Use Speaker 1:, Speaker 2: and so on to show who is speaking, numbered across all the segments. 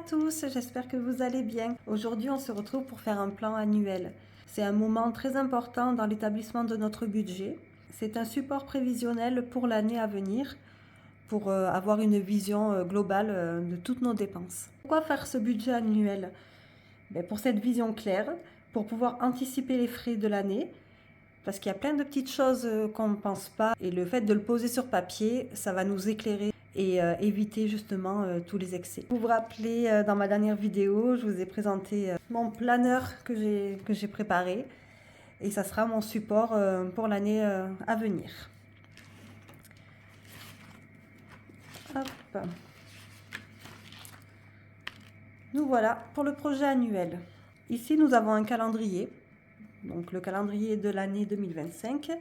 Speaker 1: tous, j'espère que vous allez bien. Aujourd'hui, on se retrouve pour faire un plan annuel. C'est un moment très important dans l'établissement de notre budget. C'est un support prévisionnel pour l'année à venir pour avoir une vision globale de toutes nos dépenses. Pourquoi faire ce budget annuel? Pour cette vision claire, pour pouvoir anticiper les frais de l'année, parce qu'il y a plein de petites choses qu'on ne pense pas et le fait de le poser sur papier, ça va nous éclairer et éviter justement tous les excès. Vous vous rappelez, dans ma dernière vidéo, je vous ai présenté mon planeur que j'ai préparé et ça sera mon support pour l'année à venir. Hop. Nous voilà pour le projet annuel. Ici, nous avons un calendrier, donc le calendrier de l'année 2025.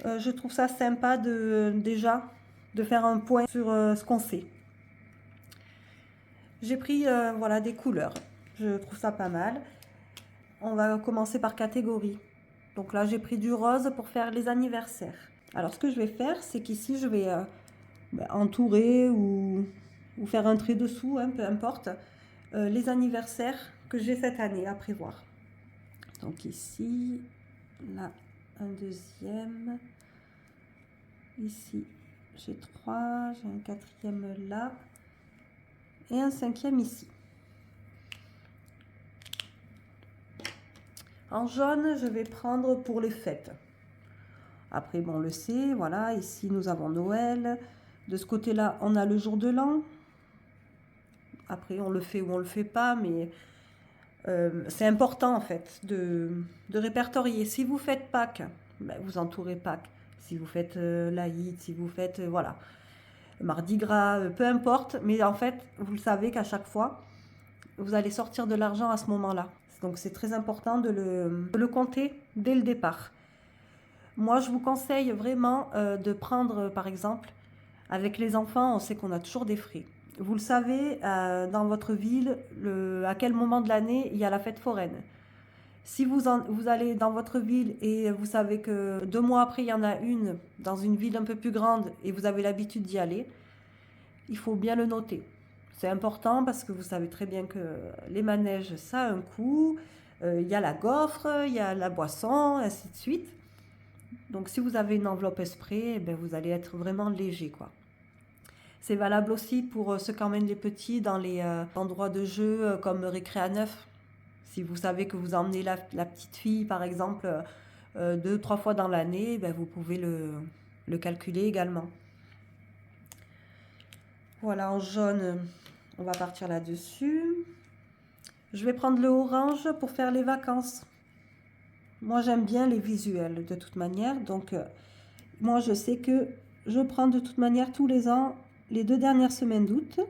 Speaker 1: Je trouve ça sympa déjà de faire un point sur ce qu'on sait. J'ai pris voilà, des couleurs, je trouve ça pas mal. On va commencer par catégorie. Donc là, j'ai pris du rose pour faire les anniversaires. Alors, ce que je vais faire, c'est qu'ici, je vais entourer ou faire un trait dessous, hein, peu importe, les anniversaires que j'ai cette année à prévoir. Donc ici, là, un deuxième. Ici, j'ai 3, j'ai un quatrième là et un cinquième ici. En jaune, je vais prendre pour les fêtes. Après, bon, on le sait, voilà, ici nous avons Noël. De ce côté-là, on a le jour de l'an. Après, on le fait ou on le fait pas, mais c'est important en fait de répertorier. Si vous faites Pâques, vous entourez Pâques. Si vous faites l'Aïd, si vous faites, voilà, Mardi Gras, peu importe. Mais en fait, vous le savez qu'à chaque fois, vous allez sortir de l'argent à ce moment-là. Donc, c'est très important de le compter dès le départ. Moi, je vous conseille vraiment de prendre, par exemple, avec les enfants, on sait qu'on a toujours des frais. Vous le savez, dans votre ville, à quel moment de l'année il y a la fête foraine. Si vous allez dans votre ville et vous savez que 2 mois après, il y en a une dans une ville un peu plus grande et vous avez l'habitude d'y aller, il faut bien le noter. C'est important parce que vous savez très bien que les manèges, ça a un coût. Il y a la gaufre, il y a la boisson, ainsi de suite. Donc si vous avez une enveloppe exprès, vous allez être vraiment léger, quoi. C'est valable aussi pour ceux qui emmènent les petits dans les endroits de jeu comme Récréa 9. Si vous savez que vous emmenez la petite fille, par exemple, 2-3 fois dans l'année, vous pouvez le calculer également. Voilà, en jaune, on va partir là-dessus. Je vais prendre le orange pour faire les vacances. Moi, j'aime bien les visuels de toute manière. Donc, moi, je sais que je prends de toute manière tous les ans les 2 dernières semaines d'août.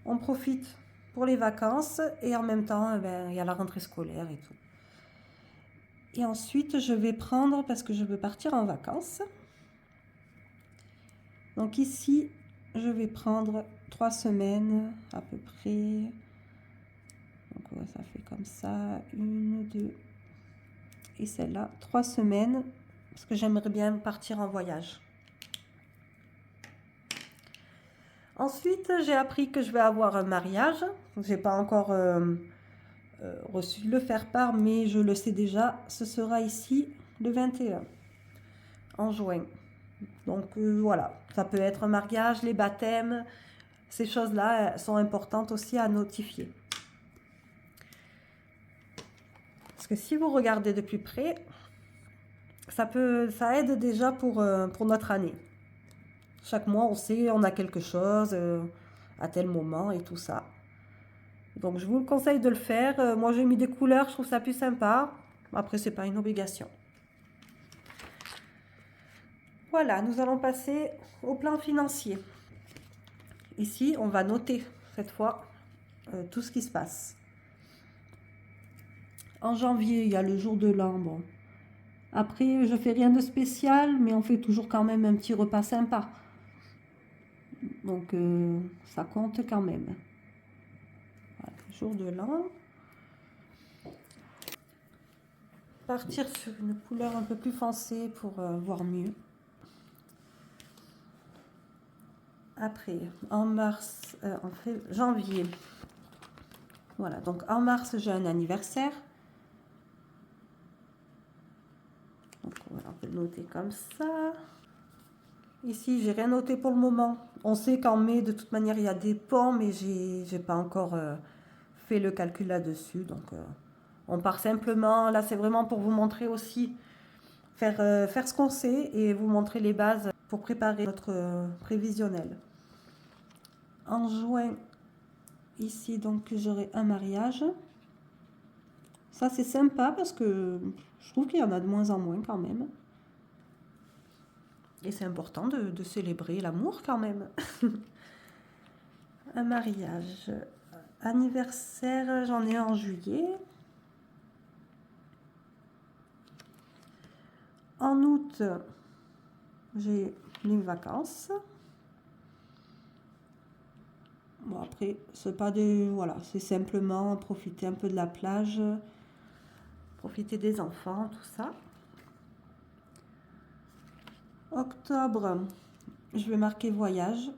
Speaker 1: On profite pour les vacances et en même temps, il y a la rentrée scolaire et tout. Et ensuite, je vais prendre, parce que je veux partir en vacances. Donc ici, je vais prendre 3 semaines à peu près. Donc ouais, ça fait comme ça, 1, 2 et celle-là, 3 semaines, parce que j'aimerais bien partir en voyage. Ensuite, j'ai appris que je vais avoir un mariage. Je n'ai pas encore reçu le faire-part, mais je le sais déjà. Ce sera ici le 21, en juin. Donc voilà, ça peut être un mariage, les baptêmes. Ces choses-là sont importantes aussi à notifier. Parce que si vous regardez de plus près, ça aide déjà pour notre année. Chaque mois, on sait, on a quelque chose à tel moment et tout ça. Donc, je vous le conseille de le faire. Moi, j'ai mis des couleurs, je trouve ça plus sympa. Après, c'est pas une obligation. Voilà, nous allons passer au plan financier. Ici, on va noter cette fois tout ce qui se passe. En janvier, il y a le jour de l'an. Bon. Après, je fais rien de spécial, mais on fait toujours quand même un petit repas sympa. Donc, ça compte quand même. Voilà, jour de l'an. Partir sur une couleur un peu plus foncée pour voir mieux. Après, en mars, janvier. Voilà, donc en mars, j'ai un anniversaire. Donc on va le noter comme ça. Ici, j'ai rien noté pour le moment. On sait qu'en mai, de toute manière, il y a des ponts, mais j'ai pas encore fait le calcul là-dessus. Donc, on part simplement. Là, c'est vraiment pour vous montrer aussi, faire ce qu'on sait et vous montrer les bases pour préparer notre prévisionnel. En juin, ici, donc, j'aurai un mariage. Ça, c'est sympa parce que je trouve qu'il y en a de moins en moins quand même. Et c'est important de célébrer l'amour quand même. Un mariage. Anniversaire, j'en ai un en juillet. En août, j'ai les vacances. Bon, après, c'est pas des. Voilà, c'est simplement profiter un peu de la plage, profiter des enfants, tout ça. Octobre, je vais marquer voyage.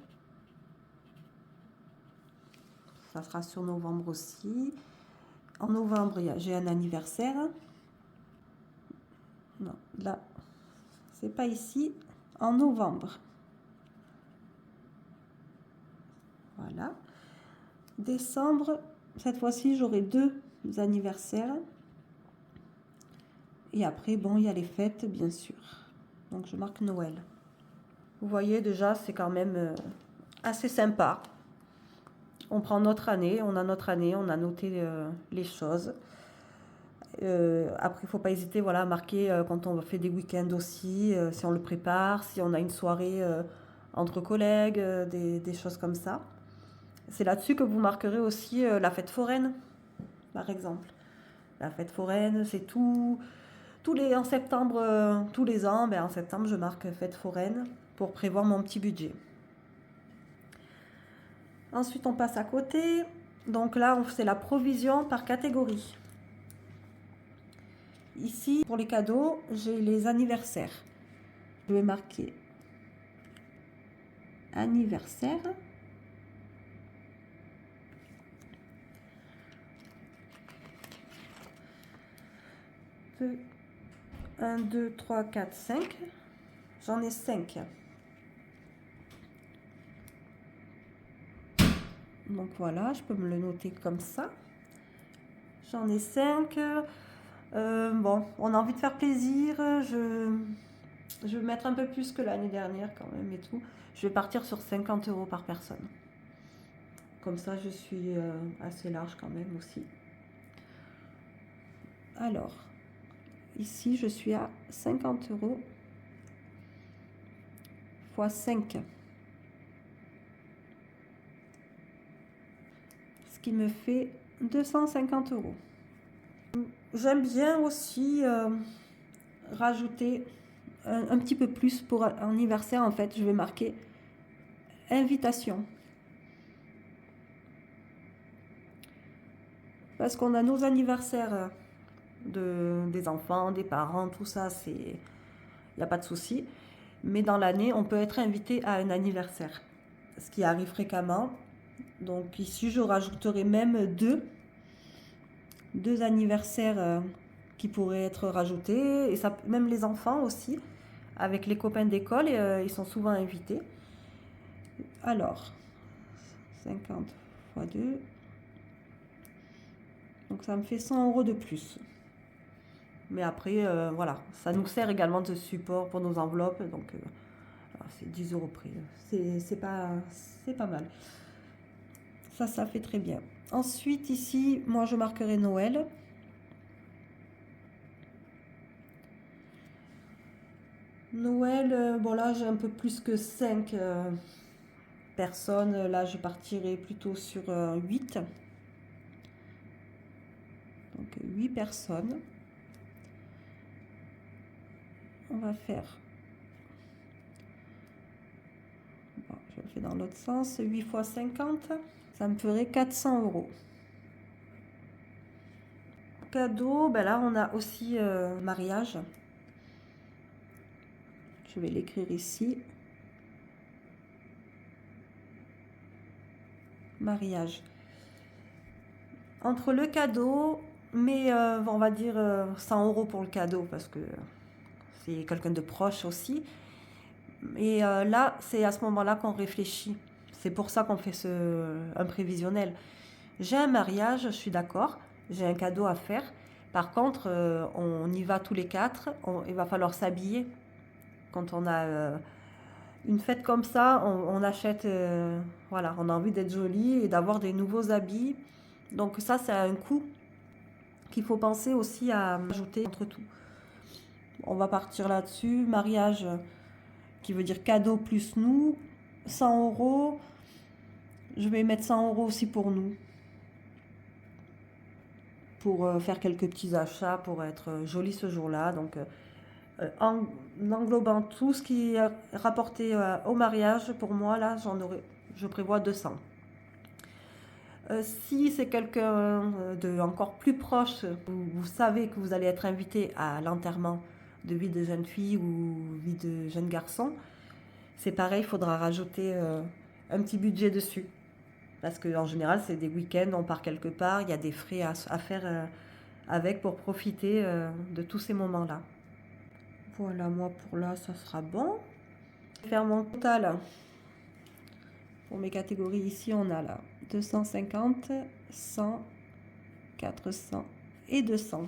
Speaker 1: Ça sera sur novembre aussi. En novembre, j'ai un anniversaire. Non, là, c'est pas ici. En novembre. Voilà. Décembre, cette fois-ci, j'aurai 2 anniversaires. Et après, bon, il y a les fêtes, bien sûr. Donc, je marque Noël. Vous voyez, déjà, c'est quand même assez sympa. On prend notre année, on a notre année, on a noté les choses. Après, il ne faut pas hésiter, voilà, à marquer quand on fait des week-ends aussi, si on le prépare, si on a une soirée entre collègues, des choses comme ça. C'est là-dessus que vous marquerez aussi la fête foraine, par exemple. La fête foraine, c'est en septembre, tous les ans, en septembre, je marque fête foraine pour prévoir mon petit budget. Ensuite, on passe à côté. Donc là, c'est la provision par catégorie. Ici, pour les cadeaux, j'ai les anniversaires. Je vais marquer anniversaire. Deux, 1, 2, 3, 4, 5. J'en ai 5. Donc voilà, je peux me le noter comme ça. J'en ai 5. Bon, on a envie de faire plaisir. Je vais mettre un peu plus que l'année dernière quand même et tout. Je vais partir sur 50 € par personne. Comme ça, je suis assez large quand même aussi. Alors, ici, je suis à 50 € x 5. Ce qui me fait 250 €. J'aime bien aussi rajouter un petit peu plus pour anniversaire. En fait, je vais marquer invitation. Parce qu'on a nos anniversaires des enfants, des parents, tout ça, il n'y a pas de souci. Mais dans l'année, on peut être invité à un anniversaire, ce qui arrive fréquemment. Donc ici, je rajouterai même deux anniversaires qui pourraient être rajoutés. Et ça, même les enfants aussi, avec les copains d'école, ils sont souvent invités. Alors, 50 x 2. Donc ça me fait 100 € de plus. Mais après, voilà, ça nous sert également de support pour nos enveloppes. Donc c'est 10 € près. C'est pas mal. Ça fait très bien. Ensuite, ici, moi, je marquerai Noël. Noël, bon là, j'ai un peu plus que 5 personnes. Là, je partirai plutôt sur 8. Donc, 8 personnes. On va faire... Bon, je le fais dans l'autre sens. 8 x 50. Ça me ferait 400 €. Cadeau, ben là, on a aussi mariage. Je vais l'écrire ici. mariage. Entre le cadeau, mais on va dire 100 € pour le cadeau parce que c'est quelqu'un de proche aussi. Et là, c'est à ce moment-là qu'on réfléchit. C'est pour ça qu'on fait un prévisionnel. J'ai un mariage, je suis d'accord, j'ai un cadeau à faire. Par contre, on y va tous les quatre, il va falloir s'habiller. Quand on a une fête comme ça, on achète, voilà, on a envie d'être joli et d'avoir des nouveaux habits. Donc ça, c'est un coût qu'il faut penser aussi à ajouter entre tout. On va partir là-dessus. Mariage, qui veut dire cadeau plus nous, 100 €. Je vais mettre 100 € aussi pour nous. Pour faire quelques petits achats, pour être jolie ce jour-là. Donc, en englobant tout ce qui est rapporté au mariage, pour moi, là, je prévois 200. Si c'est quelqu'un de encore plus proche, vous savez que vous allez être invité à l'enterrement de vie de jeune fille ou vie de jeune garçon, c'est pareil, il faudra rajouter un petit budget dessus. Parce qu'en général, c'est des week-ends, on part quelque part, il y a des frais à faire avec pour profiter de tous ces moments-là. Voilà, moi pour là, ça sera bon. Je vais faire mon total. Pour mes catégories, ici, on a là 250, 100, 400 et 200.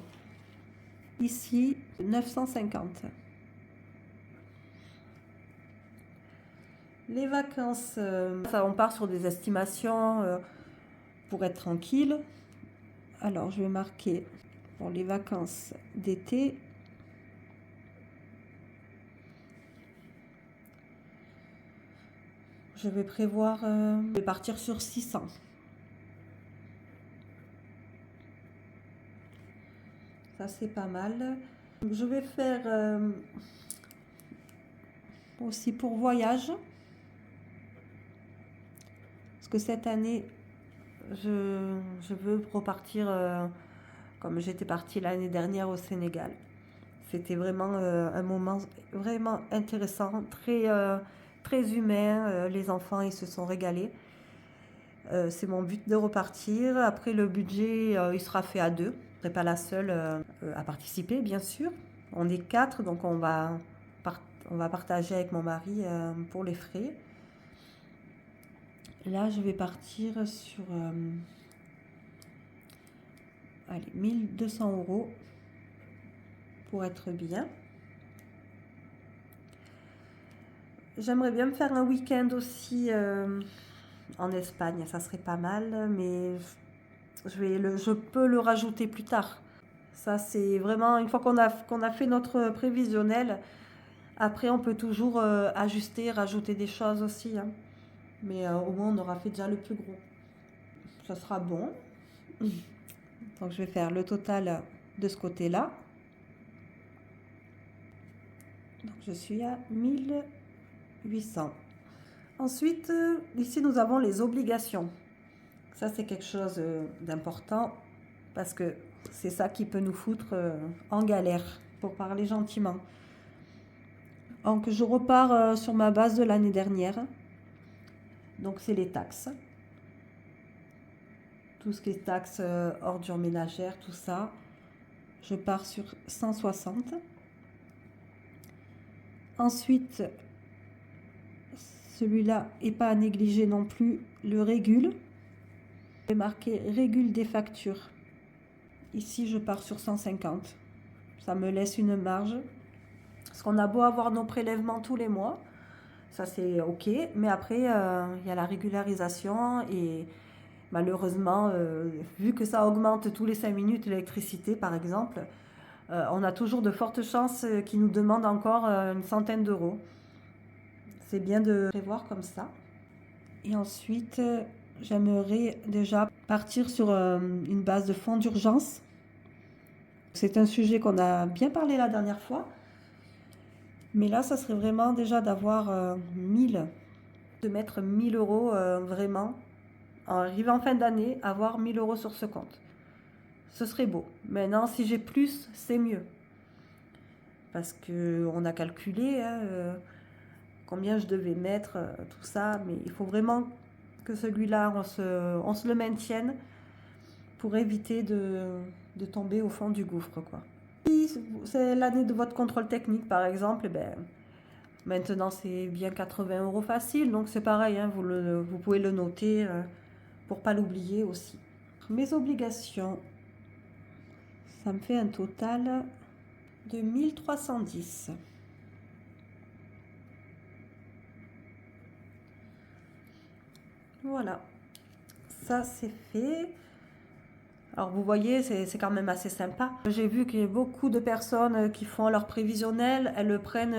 Speaker 1: Ici, 950. Les vacances, on part sur des estimations pour être tranquille. Alors, je vais marquer pour les vacances d'été. Je vais prévoir, je vais partir sur 600. Ça, c'est pas mal. Je vais faire aussi pour voyage. Parce que cette année, je veux repartir comme j'étais partie l'année dernière au Sénégal. C'était vraiment un moment vraiment intéressant, très humain. Les enfants, ils se sont régalés. C'est mon but de repartir. Après, le budget, il sera fait à 2. Je ne serai pas la seule à participer, bien sûr. On est 4, donc on va partager avec mon mari pour les frais. Là, je vais partir sur 1200 € pour être bien. J'aimerais bien me faire un week-end aussi en Espagne, ça serait pas mal, mais je peux le rajouter plus tard. Ça, c'est vraiment, une fois qu'on a fait notre prévisionnel, après on peut toujours ajuster, rajouter des choses aussi. Hein. Mais au moins on aura fait déjà le plus gros. Ça sera bon. Donc je vais faire le total de ce côté-là. Donc je suis à 1800. Ensuite, ici nous avons les obligations. Ça c'est quelque chose d'important parce que c'est ça qui peut nous foutre en galère, pour parler gentiment. Donc je repars sur ma base de l'année dernière. Donc c'est les taxes. Tout ce qui est taxes, ordures ménagères, tout ça. Je pars sur 160. Ensuite, celui-là n'est pas à négliger non plus, le régule. Je vais marquer régule des factures. Ici, je pars sur 150. Ça me laisse une marge. Parce qu'on a beau avoir nos prélèvements tous les mois, ça c'est ok. Mais après, il y a la régularisation et malheureusement, vu que ça augmente tous les 5 minutes l'électricité par exemple, on a toujours de fortes chances qu'ils nous demandent encore une centaine d'euros. C'est bien de prévoir comme ça. Et ensuite, j'aimerais déjà partir sur une base de fonds d'urgence. C'est un sujet qu'on a bien parlé la dernière fois. Mais là, ça serait vraiment déjà d'avoir 1000, de mettre 1000 € vraiment. En arrivant en fin d'année, avoir 1000 € sur ce compte. Ce serait beau. Maintenant, si j'ai plus, c'est mieux. Parce qu'on a calculé combien je devais mettre, tout ça. Mais il faut vraiment que celui-là, on se le maintienne pour éviter de tomber au fond du gouffre, quoi. Si c'est l'année de votre contrôle technique, par exemple, ben, maintenant c'est bien 80 € facile, donc c'est pareil, hein, vous pouvez le noter pour pas l'oublier aussi. Mes obligations, ça me fait un total de 1310. Voilà, ça c'est fait. Alors vous voyez, c'est quand même assez sympa. J'ai vu qu'il y a beaucoup de personnes qui font leur prévisionnel, elles prennent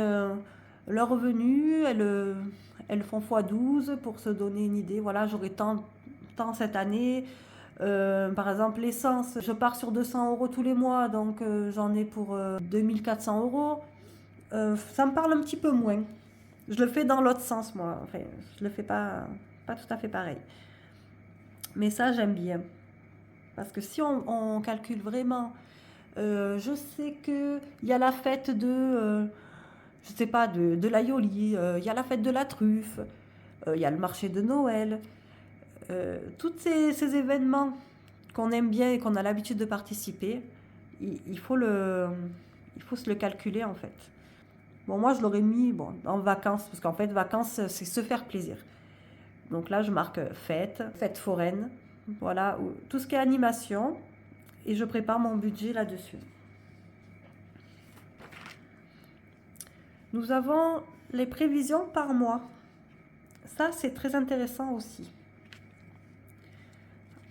Speaker 1: leur revenu, elles font x12 pour se donner une idée. Voilà, j'aurai tant cette année. Par exemple, l'essence, je pars sur 200 € tous les mois, donc j'en ai pour 2400 €. Ça me parle un petit peu moins. Je le fais dans l'autre sens, moi. Enfin, je le fais pas tout à fait pareil. Mais ça, j'aime bien. Parce que si on calcule vraiment, je sais qu'il y a la fête de, je sais pas, de l'aïoli, il y a la fête de la truffe, il y a le marché de Noël. Tous ces événements qu'on aime bien et qu'on a l'habitude de participer, il faut se le calculer en fait. Bon, moi je l'aurais mis en vacances, parce qu'en fait, vacances, c'est se faire plaisir. Donc là, je marque fête foraine, voilà, tout ce qui est animation, et je prépare mon budget là-dessus. Nous avons les prévisions par mois. Ça, c'est très intéressant aussi.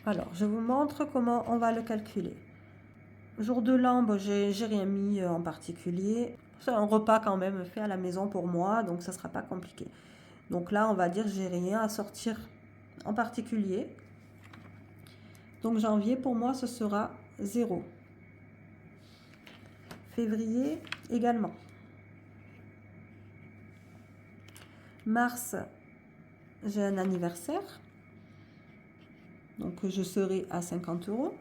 Speaker 1: Alors, je vous montre comment on va le calculer. Jour de l'an, j'ai rien mis en particulier. C'est un repas quand même fait à la maison pour moi, donc ça ne sera pas compliqué. Donc là, on va dire j'ai rien à sortir en particulier. Donc janvier, pour moi, ce sera 0. Février, également. Mars, j'ai un anniversaire. Donc je serai à 50 €.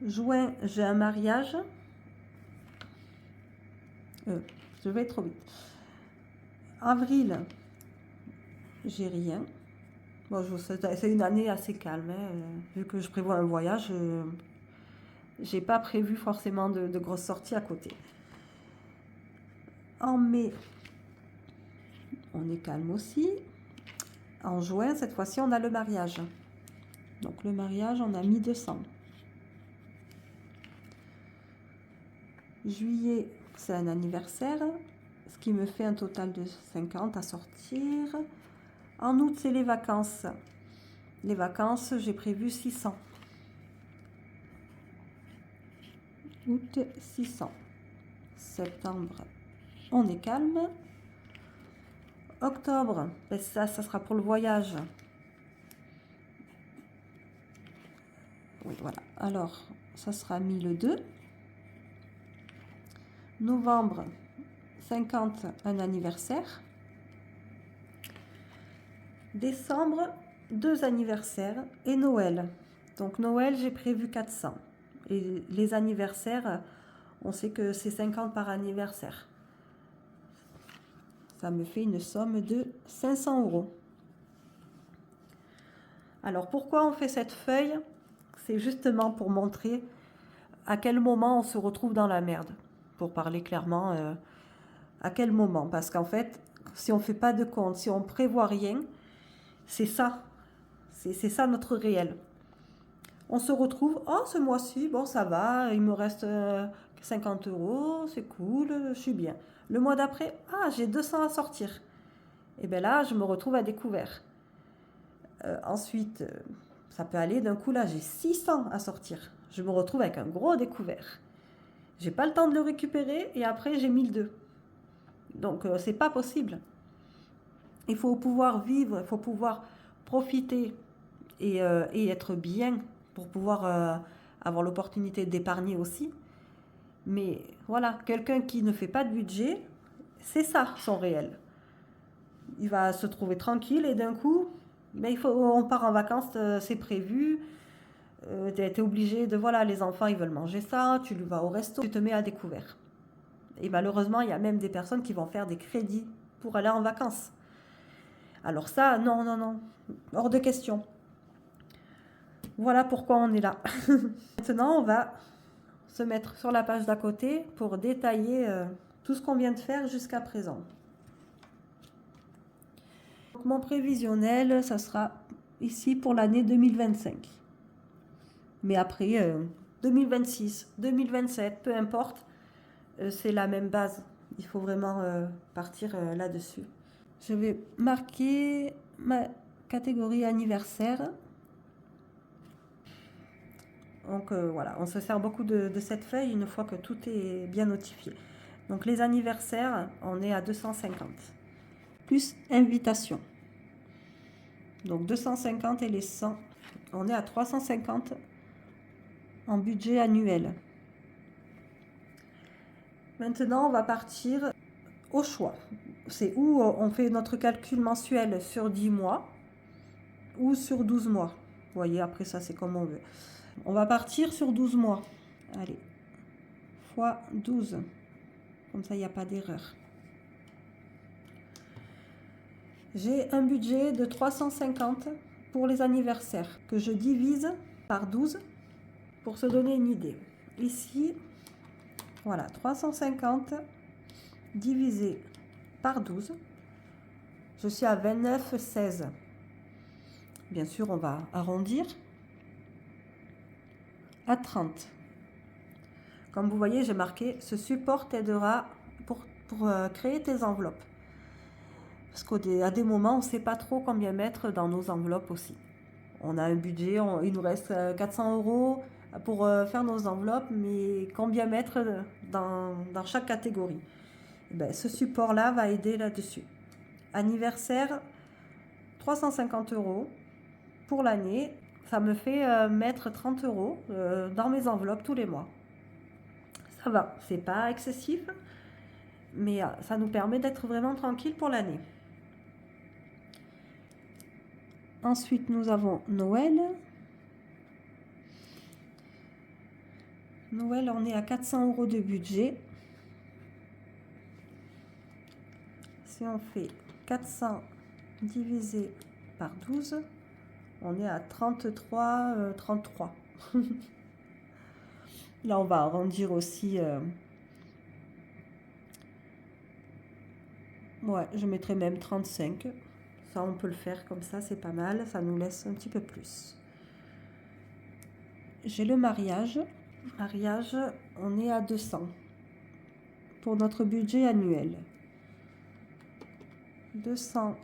Speaker 1: Juin, j'ai un mariage. Je vais trop vite. Avril, j'ai rien. Bon, c'est une année assez calme, hein. Vu que je prévois un voyage, j'ai pas prévu forcément de grosses sorties à côté. En mai, on est calme aussi. En juin, cette fois-ci, on a le mariage. Donc le mariage, on a mis 200. Juillet, c'est un anniversaire, ce qui me fait un total de 50 à sortir. En août, c'est les vacances. Les vacances, j'ai prévu 600. Août, 600. Septembre, on est calme. Octobre, ben ça sera pour le voyage. Oui, voilà. Alors, ça sera 1002. Novembre, 50, un anniversaire. Décembre, 2 anniversaires et Noël. Donc Noël, j'ai prévu 400. Et les anniversaires, on sait que c'est 50 par anniversaire. Ça me fait une somme de 500 €. Alors pourquoi on fait cette feuille? C'est justement pour montrer à quel moment on se retrouve dans la merde. Pour parler clairement, à quel moment. Parce qu'en fait, si on ne fait pas de compte, si on ne prévoit rien, c'est ça. C'est ça notre réel. On se retrouve, oh ce mois-ci, bon ça va, il me reste 50 €, c'est cool, je suis bien. Le mois d'après, ah j'ai 200 à sortir. Et bien là, je me retrouve à découvert. Ensuite, ça peut aller d'un coup là, j'ai 600 à sortir. Je me retrouve avec un gros découvert. J'ai pas le temps de le récupérer et après j'ai 1002. Donc c'est pas possible. Il faut pouvoir vivre, il faut pouvoir profiter et être bien pour pouvoir avoir l'opportunité d'épargner aussi. Mais voilà, quelqu'un qui ne fait pas de budget, c'est ça son réel. Il va se trouver tranquille et d'un coup, mais on part en vacances, c'est prévu. Tu es obligé de, voilà, les enfants ils veulent manger ça, tu vas au resto, tu te mets à découvert. Et malheureusement, il y a même des personnes qui vont faire des crédits pour aller en vacances. Alors ça, non, non, non, hors de question. Voilà pourquoi on est là. Maintenant, on va se mettre sur la page d'à côté pour détailler tout ce qu'on vient de faire jusqu'à présent. Donc, mon prévisionnel, ça sera ici pour l'année 2025. Mais après, 2026, 2027, peu importe, c'est la même base. Il faut vraiment partir là-dessus. Je vais marquer ma catégorie anniversaire. Donc voilà, on se sert beaucoup de cette feuille une fois que tout est bien notifié. Donc les anniversaires, on est à 250. Plus invitation. Donc 250 et les 100, on est à 350 en budget annuel. Maintenant, on va partir au choix. C'est où on fait notre calcul mensuel sur 10 mois ou sur 12 mois. Vous voyez, après ça, c'est comme on veut. On va partir sur 12 mois. Allez, fois 12. Comme ça, il n'y a pas d'erreur. J'ai un budget de 350 pour les anniversaires que je divise par 12 pour se donner une idée. Ici, voilà, 350 divisé par 12. Je suis à 29,16. Bien sûr, on va arrondir à 30. Comme vous voyez, j'ai marqué « Ce support t'aidera pour créer tes enveloppes ». Parce qu'à des moments, on ne sait pas trop combien mettre dans nos enveloppes aussi. On a un budget, il nous reste 400 € pour faire nos enveloppes, mais combien mettre dans chaque catégorie? Ben, ce support-là va aider là-dessus. Anniversaire, 350 € pour l'année. Ça me fait mettre 30 € dans mes enveloppes tous les mois. Ça va, c'est pas excessif, mais ça nous permet d'être vraiment tranquille pour l'année. Ensuite, nous avons Noël. Noël, on est à 400 € de budget. Si on fait 400 divisé par 12, on est à 33. Là, on va arrondir aussi. Ouais, je mettrai même 35. Ça, on peut le faire comme ça, c'est pas mal. Ça nous laisse un petit peu plus. J'ai le mariage. Mariage, on est à 200 pour notre budget annuel. 200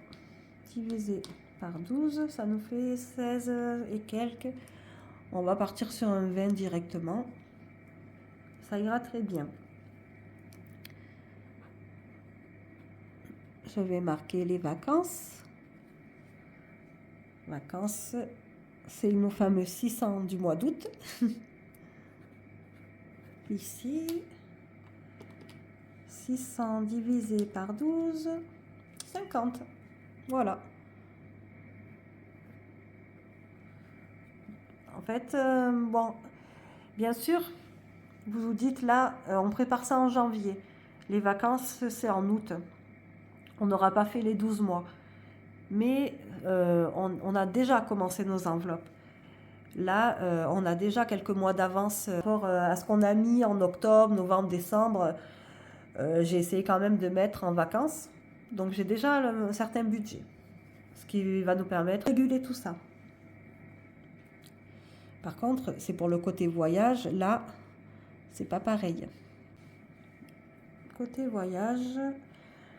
Speaker 1: divisé par 12, ça nous fait 16 et quelques. On va partir sur un 20 directement. Ça ira très bien. Je vais marquer les vacances. Vacances, c'est nos fameux 600 du mois d'août. Ici, 600 divisé par 12, 50. Voilà. En fait, bon, bien sûr, vous vous dites là, on prépare ça en janvier. Les vacances, c'est en août. On n'aura pas fait les 12 mois. Mais on a déjà commencé nos enveloppes. Là, on a déjà quelques mois d'avance par rapport à ce qu'on a mis en octobre, novembre, décembre. J'ai essayé quand même de mettre en vacances. Donc j'ai déjà un certain budget. Ce qui va nous permettre de réguler tout ça. Par contre, c'est pour le côté voyage. Là, c'est pas pareil. Côté voyage,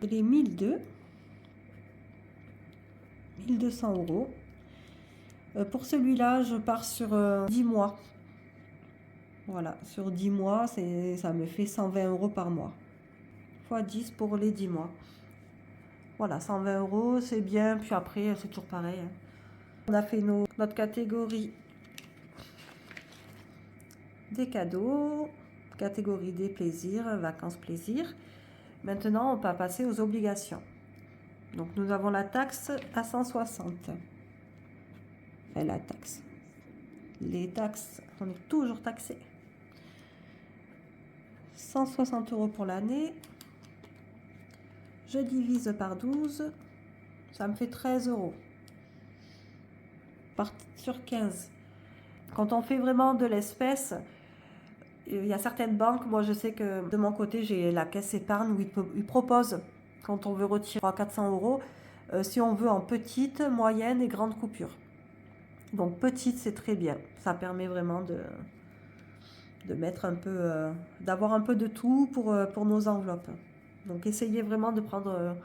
Speaker 1: les 1200 €. Pour celui-là, je pars sur 10 mois. Voilà, sur 10 mois, ça me fait 120 € par mois. Fois 10 pour les 10 mois. Voilà, 120 €, c'est bien. Puis après, c'est toujours pareil. On a fait notre catégorie des cadeaux, catégorie des plaisirs, vacances plaisirs. Maintenant, on va passer aux obligations. Donc, nous avons la taxe à 160. Enfin, la taxe. Les taxes, on est toujours taxé. 160 € pour l'année. Je divise par 12. Ça me fait 13 euros. Sur 15. Quand on fait vraiment de l'espèce, il y a certaines banques, moi je sais que de mon côté, j'ai la caisse épargne où ils proposent, quand on veut retirer à 400 euros, si on veut en petite, moyenne et grande coupure. Donc petite, c'est très bien. Ça permet vraiment de mettre un peu, d'avoir un peu de tout pour nos enveloppes. Donc essayez vraiment de prendre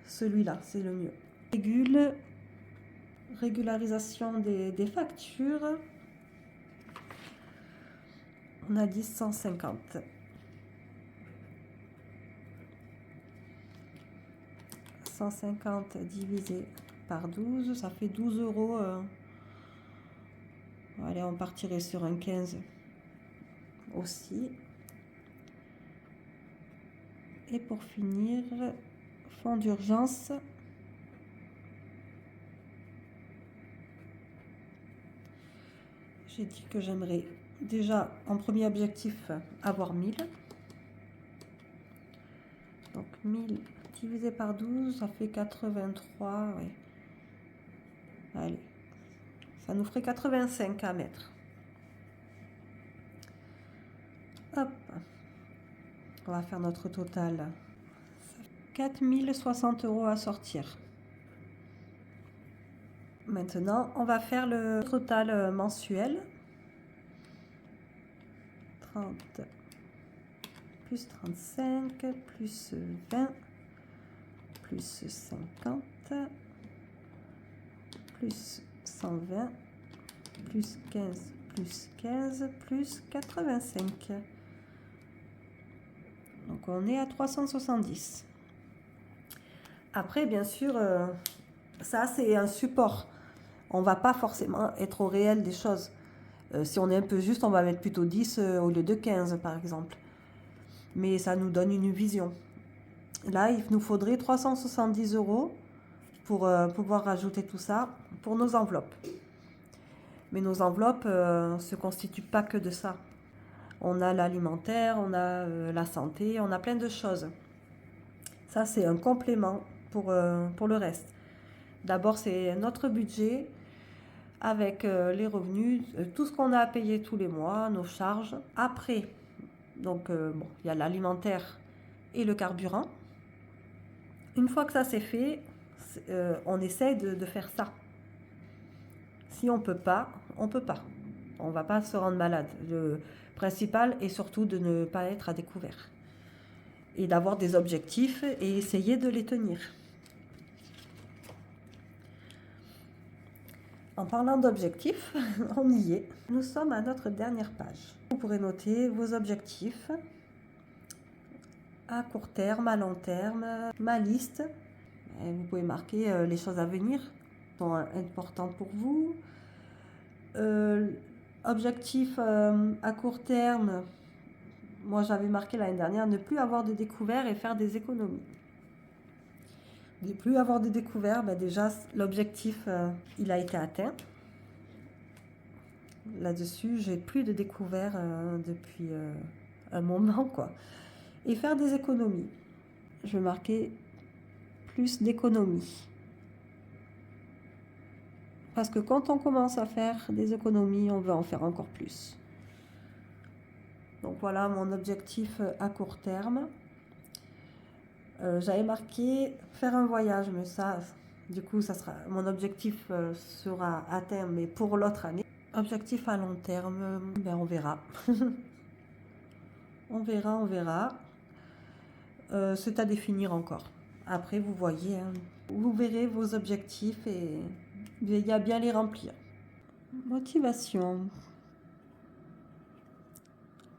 Speaker 1: celui-là, c'est le mieux. Régularisation des factures. On a dit 150. 150 divisé par 12, ça fait 12 euros. Allez, on partirait sur un 15 aussi. Et pour finir, fonds d'urgence. J'ai dit que j'aimerais déjà en premier objectif avoir 1000. Donc 1000 divisé par 12, ça fait 83. Ouais. Allez, ça nous ferait 85 à mettre. Hop, on va faire notre total. 4060 euros à sortir. Maintenant, on va faire le total mensuel. 30 plus 35 plus 20 plus 50 plus 120 plus 15 plus 85. Donc on est à 370. Après, bien sûr, ça c'est un support. On va pas forcément être au réel des choses. Si on est un peu juste, on va mettre plutôt 10 au lieu de 15 par exemple. Mais ça nous donne une vision. Là, il nous faudrait 370 euros pour pouvoir rajouter tout ça pour nos enveloppes. Mais nos enveloppes ne se constituent pas que de ça. On a l'alimentaire, on a la santé, on a plein de choses. Ça, c'est un complément pour le reste. D'abord, c'est notre budget avec les revenus, tout ce qu'on a à payer tous les mois, nos charges. Après, donc, bon, il y a l'alimentaire et le carburant. Une fois que ça c'est fait, on essaye de faire ça. Si on peut pas, on peut pas. On va pas se rendre malade. Le principal est surtout de ne pas être à découvert. Et d'avoir des objectifs et essayer de les tenir. En parlant d'objectifs, on y est. Nous sommes à notre dernière page. Vous pourrez noter vos objectifs à court terme, à long terme, ma liste. Et vous pouvez marquer les choses à venir qui sont importantes pour vous. Objectif à court terme, moi j'avais marqué l'année dernière, ne plus avoir de découvertes et faire des économies. Ne plus avoir de découvertes, ben déjà l'objectif il a été atteint. Là-dessus, j'ai plus de découvertes depuis un moment, quoi. Et faire des économies. Je vais marquer plus d'économies. Parce que quand on commence à faire des économies, on veut en faire encore plus. Donc voilà mon objectif à court terme. J'avais marqué faire un voyage, mais ça, du coup, ça sera, mon objectif sera atteint, mais pour l'autre année. Objectif à long terme, ben on verra. On verra. C'est à définir encore. Après, vous voyez, hein, vous verrez vos objectifs et il y a bien les remplir. Motivation.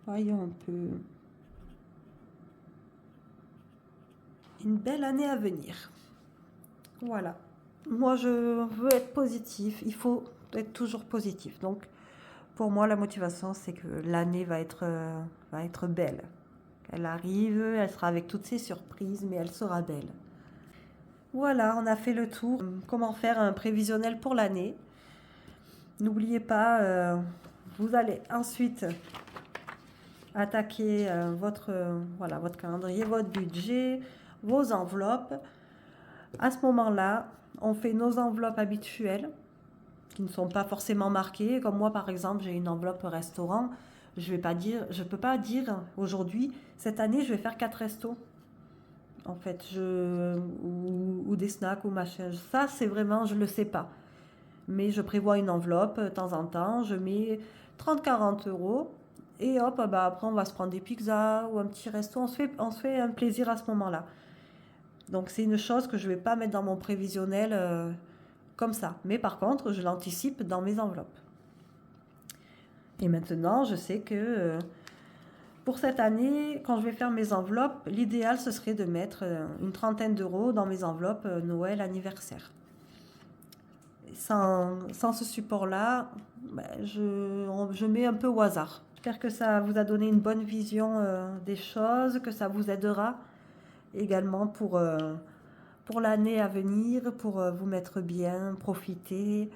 Speaker 1: Voyons un peu. Une belle année à venir. Voilà. Moi, je veux être positif. Il faut être toujours positif. Donc, pour moi, la motivation, c'est que l'année va être belle. Elle arrive, elle sera avec toutes ses surprises, mais elle sera belle. Voilà, on a fait le tour. Comment faire un prévisionnel pour l'année. N'oubliez pas, vous allez ensuite attaquer votre calendrier, votre budget, vos enveloppes. À ce moment-là, on fait nos enveloppes habituelles qui ne sont pas forcément marquées. Comme moi, par exemple, j'ai une enveloppe restaurant. Je peux pas dire aujourd'hui, cette année, je vais faire 4 restos. En fait, ou des snacks ou machin. Ça, c'est vraiment, je le sais pas. Mais je prévois une enveloppe de temps en temps. Je mets 30-40 € et hop, bah, après, on va se prendre des pizzas ou un petit resto. On se fait un plaisir à ce moment-là. Donc, c'est une chose que je vais pas mettre dans mon prévisionnel comme ça. Mais par contre, je l'anticipe dans mes enveloppes. Et maintenant, je sais que pour cette année, quand je vais faire mes enveloppes, l'idéal, ce serait de mettre une trentaine d'euros dans mes enveloppes Noël, anniversaire. Sans ce support-là, ben, je mets un peu au hasard. J'espère que ça vous a donné une bonne vision des choses, que ça vous aidera également pour l'année à venir, pour vous mettre bien, profiter.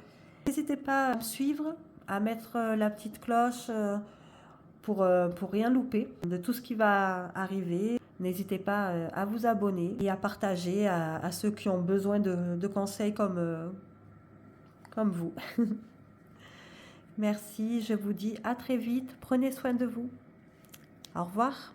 Speaker 1: N'hésitez pas à me suivre, à mettre la petite cloche pour rien louper de tout ce qui va arriver. N'hésitez pas à vous abonner et à partager à ceux qui ont besoin de conseils comme vous. Merci, je vous dis à très vite. Prenez soin de vous. Au revoir.